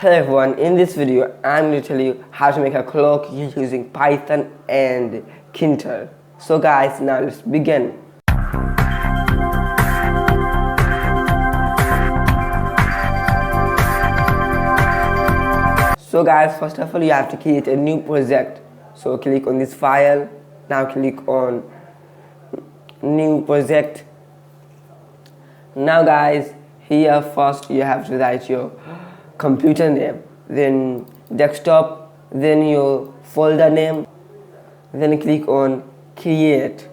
Hello everyone, in this video I'm going to tell you how to make a clock using Python and Tkinter. So guys, now let's begin. So guys, first of all you have to create a new project. So click on this file, now click on new project. Now guys, here first you have to write your computer name, then desktop, then your folder name, then click on create.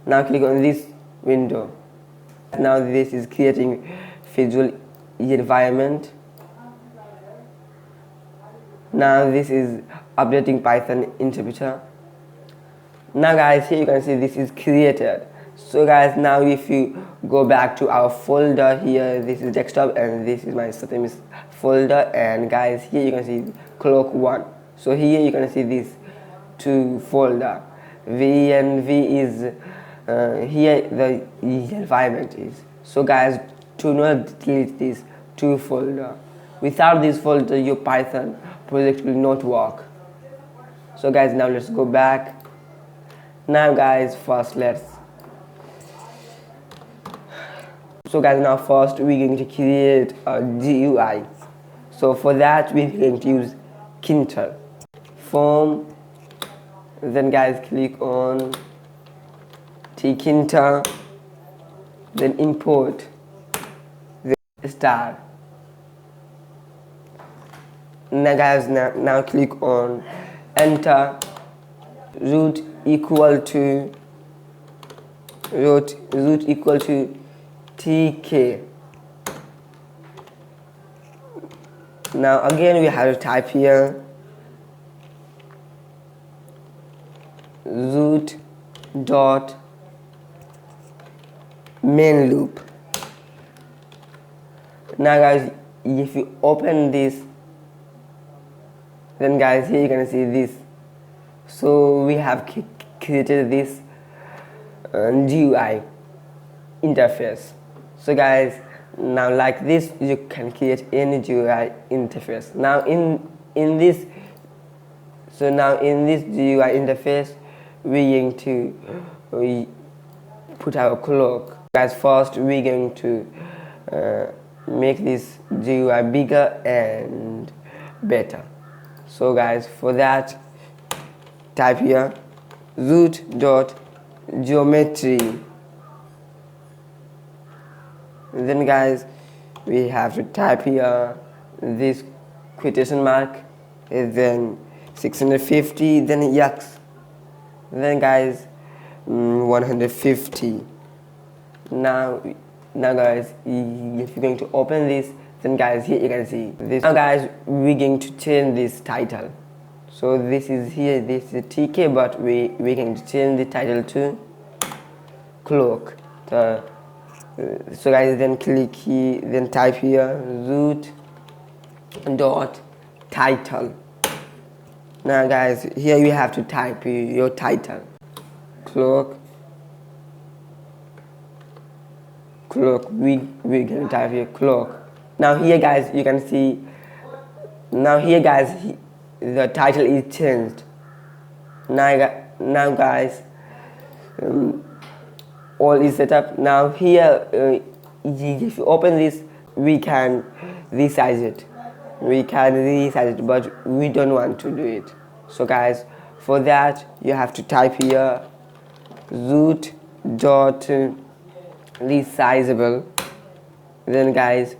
Now click on this window. Now this is creating visual environment. Now this is updating Python interpreter. Now guys, here you can see this is created. So guys, now if you go back to our folder, here this is desktop and this is my Satyam folder, and guys here you can see clock 1. So here you can see this 2 folder. V and V is here the environment is. So guys, do not delete this 2 folder. Without this folder your Python project will not work. So guys, now let's go back. Now guys, first So guys, now first we're going to create a GUI. So for that we're going to use Tkinter. Form, then guys click on Tkinter, then import, then start. Now guys, now click on enter, root equal to TK. Now again we have to type here root dot main loop. Now guys, if you open this, then guys here you can see this. So we have created this GUI interface. So guys, now like this you can create any GUI interface. Now in this GUI interface we're going to put our clock. Guys, first we're going to make this GUI bigger and better. So guys, for that type here root dot geometry. Then guys, we have to type here this quotation mark, and then 650, then X, then guys 150. Now guys, if you're going to open this, then guys here you can see this. Now guys, we're going to change this title. So this is here, this is TK, but we're going to change the title to clock. So guys, then click here, then type here root dot title. Now guys, here you have to type your title, clock. We're going to type here clock. Now here guys you can see, now here guys the title is changed. Now guys, all is set up. Now here if you open this, we can resize it, but we don't want to do it. So guys, for that you have to type here root dot resizable, then guys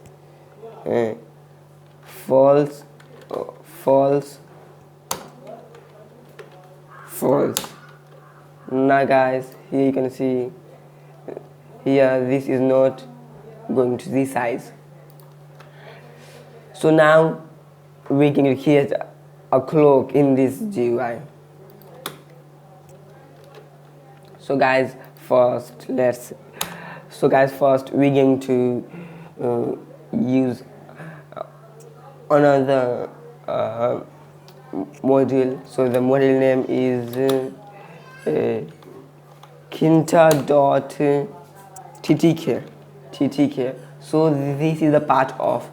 false. Now guys, here you can see here this is not going to resize. So now we can create a clock in this GUI. So guys, first we're going to use another module. So the module name is Tkinter.ttk. So this is the part of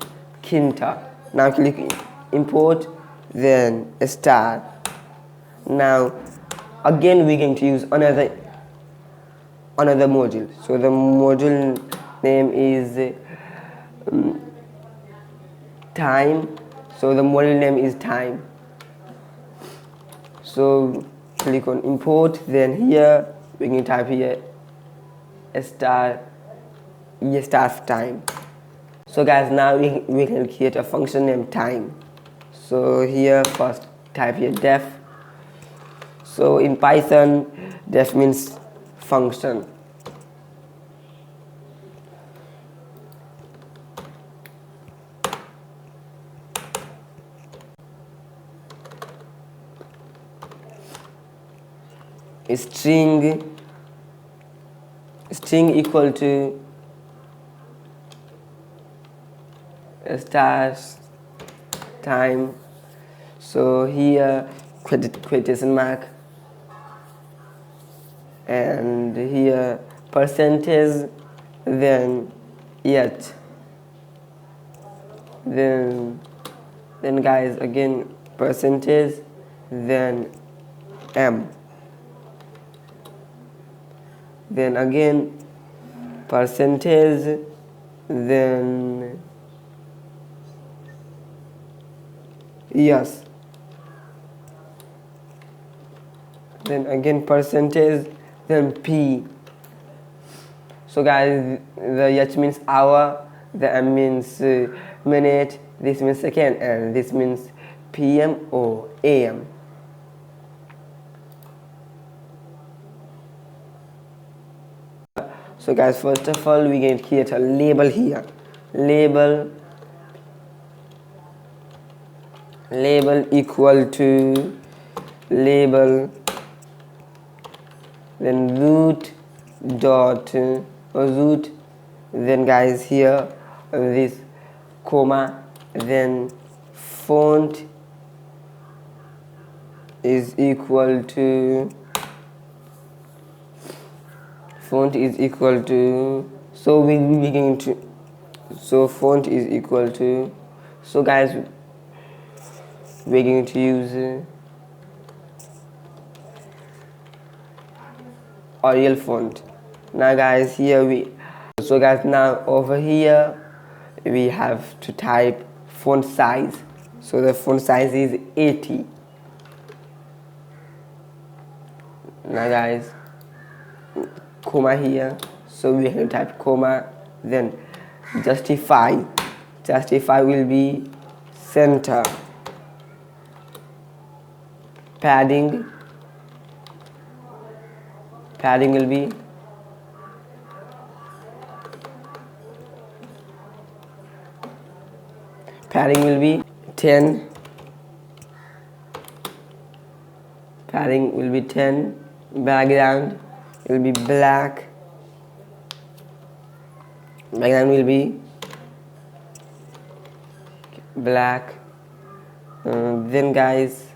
Tkinter. Now click import, then star. Now again we're going to use another module. So the module name is time. So the module name is time. So click on import, then here we can type here star time. So guys, now we can create a function named time. So here first type here def. So in Python, def means function. String equal to stars time. So here quotation mark, and here percentage, then yet, then guys again percentage, then m, then again percentage, then yes, then again percentage, then p. So guys, the h means hour, the m means minute, this means second, and this means pm or am. So guys, first of all we can create a label here. Label equal to label, then root, then guys here this comma, then font is equal to so we going to, so font is equal to, so guys we're going to use Arial font. Now guys here now over here we have to type font size. So the font size is 80. Now guys, comma here, so we can type comma, then justify will be center, padding will be padding will be 10, padding will be 10, background will be black, background will be black, then guys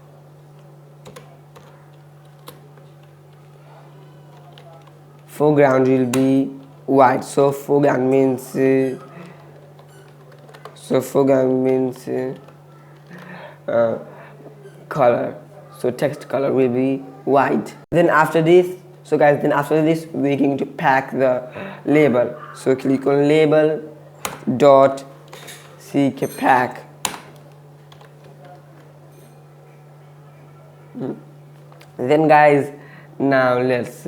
foreground will be white. So foreground means color, so text color will be white. Then after this, so guys, we're going to pack the label. So click on label dot pack. Then guys, now let's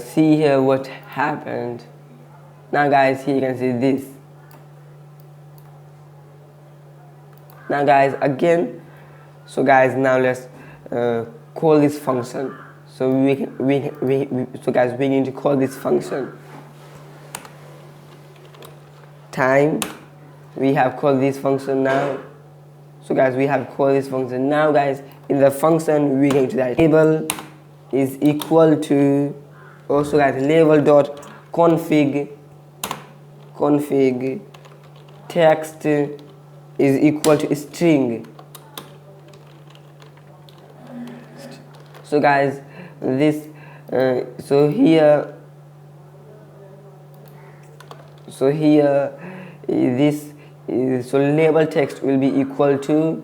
see here what happened. Now guys, here you can see this. Now guys again, so guys now let's call this function. So we're going to call this function time. We have called this function now. So guys, we have called this function. Now guys, in the function we're going to write label is equal to, also guys, label dot config text is equal to string. So guys, this so here this So label text will be equal to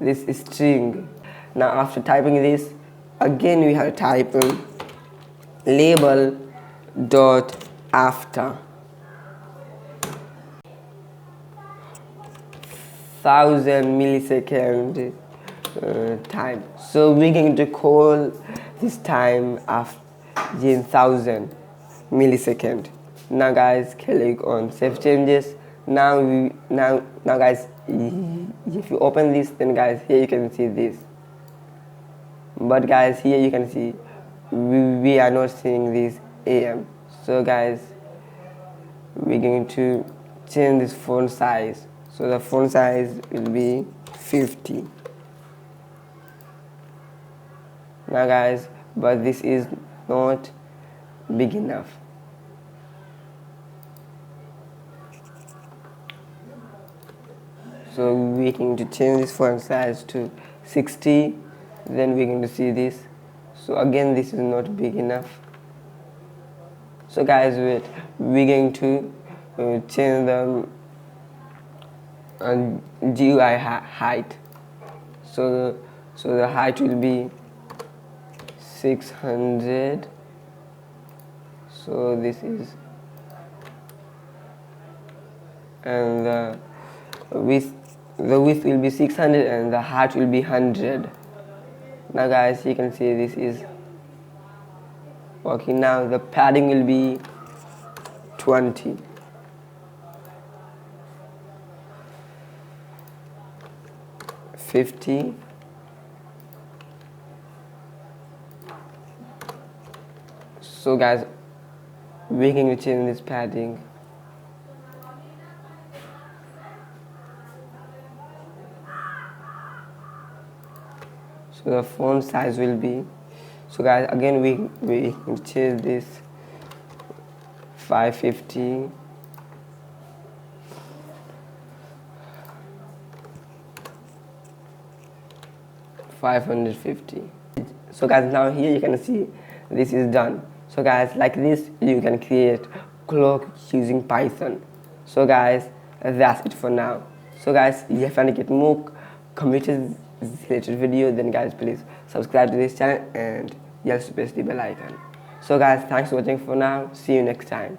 this string. Now after typing this, again we have to type label dot after 1000 millisecond time. So we're going to call this time after 1000 millisecond. Now guys, click on save changes. Now guys, if you open this, then guys, here you can see this. But guys, here you can see we are not seeing this AM. So guys, we're going to change this font size. So the font size will be 50. Now guys, but this is not big enough. So we're going to change this font size to 60. Then we're going to see this. So again, this is not big enough. So guys, wait, we're going to change the GUI height. So the height will be 600. So this is, and the width will be 600 and the height will be 100. Now guys, you can see this is working. Now the padding will be 20. $50. So guys, we're going to change this padding. So the font size will be, so guys, again we can change this 550. $550. So guys, now here you can see this is done. So guys, like this you can create clock using Python. So guys, that's it for now. So guys, if you want to get more computer related video, then guys, please subscribe to this channel and yes, press the bell icon. So guys, thanks for watching for now. See you next time.